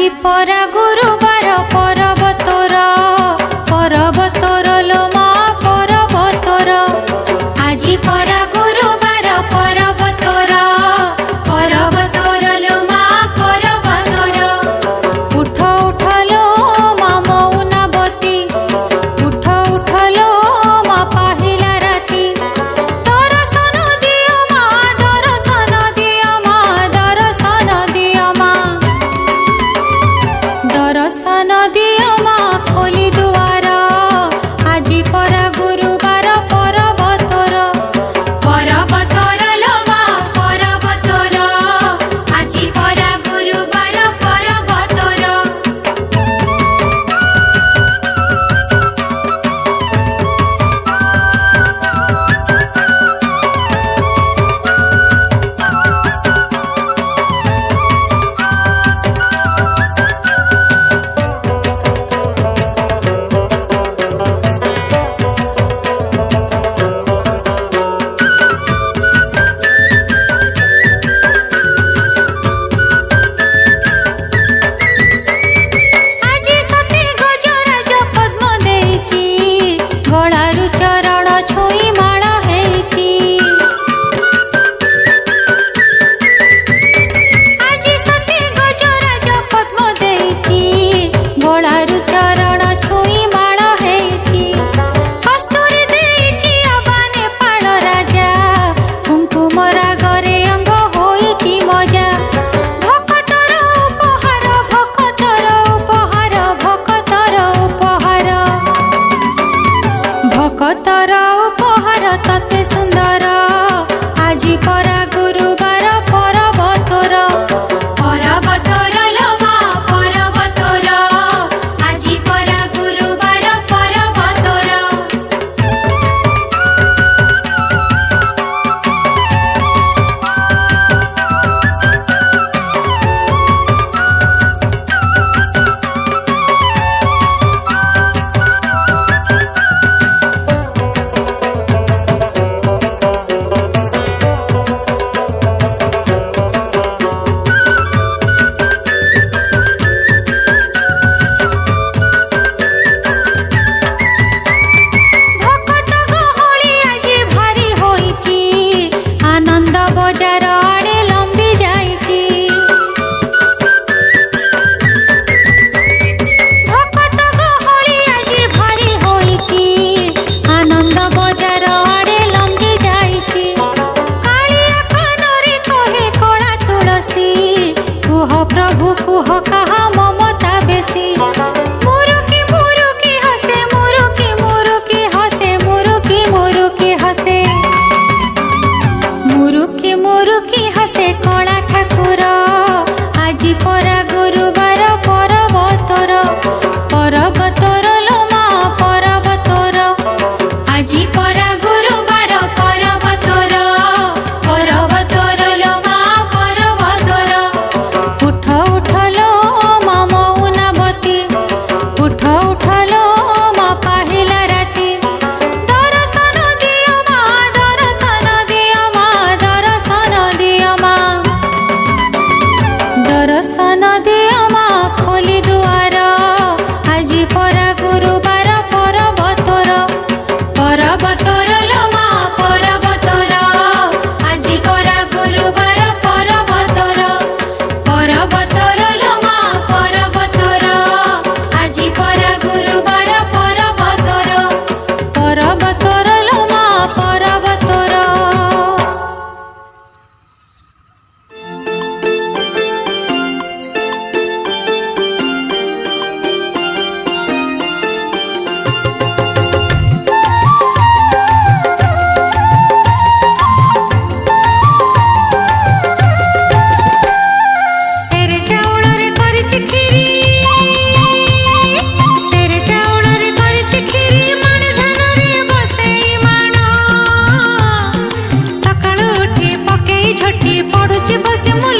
আজি পরা গুরুবার পর্বতর পর্বতর লো মা পর্বতর আজি পরা গুরুবার পর্বতর পর্বতর লো মা পর্বতর উঠ উঠলো মা মৌনাবতী উঠ উঠলো মা পাহিলা রাতি দর্শন দিও মা দর্শন দিও মা দর্শন দিও মা দর্শন দিও মা খোলি দুয়ার আজি পরা গুরুবার পর্বতর পর্বতর লো মা পর্বতর আজি পরা গুরুবার পর্বতর আজি সতে গজরাজ পদ্ম দেইছি গলারু চরণ ছুঁই মাଳ ହେଇଛି আজি সতে গজরাজ পদ্ম দেইছি গলারু চরণ ছুঁই মাଳ ହେଇଛି কস্তুরি দেইছি আবানে পাড় রাজা কুঙ্কুম রাগরে অঙ্গ ହୋଇଛି মজা ভকতর উপহার ভকতর উপহার ভকতর উপহার ভকতর উপহার ততে সুন্দর আজি পরা গুরুবার পর্বতর পর্বতর লো মা পর্বতর আজি পরা গুরুবার পর্বতর ভকত গহଳି আজি ভারি ହୋଇଛି আনন্দ বଜାର আড়ে লম্বি ଯାଇଛି ভকত গহଳି আজি ভারি ହୋଇଛି আনন্দ বଜାର আড়ে লম্বি ଯାଇଛି কাଳିয়া কাନରେ কহে কଳା ତୁଳସୀ କୁହ ପ୍ରଭୁ କୁହ କାହା ମମତା ବେଶୀ ମୁରୁକି ମୁରୁକି ହସେ ମୁରୁକି ମୁରୁକି ହସେ ମୁରୁକି ମୁରୁକି ହସେ ମୁରୁକି ମୁରୁକି ହସେ କଳା ଠାକୁର আজি ପରା ଗୁରୁବାର ପର୍ବତର ପର୍ବତର ଲୋ ମା ପର୍ବତର আজি ପରା ଗୁରୁବାର ପର୍ବତର ପର୍ବତର ଲୋ ମା ପର୍ବତର উঠ উঠলো মা মৌনাবতী উঠ উঠলো মা পাহিলা রাতি দর্শন দিও মা দর্শন দিও মা দর্শন দিও মা দর্শন দিও মা খোলি দুয়ার আজি পরা গুরুবার পর্বতর পর্বতর লো মা পর্বতর আজি পরা গুরুবার পর্বতর পর্বতর লো মা পর্বতর আজি পরা গুরুবার পর্বতর পর্বতর লো মা পর্বতর সেরে চাউଳରେ କରିଛି କ୍ଷୀରି ସେରେ ଚାଉଳରେ କରିଛି କ୍ଷୀରି ମାଣେ ଧାନରେ ବସେଇ ମାଣ ସକାଳୁ ଉଠି ପକେଇ ଝୋଟି ପଡୁଛି ବସି ମୁଁ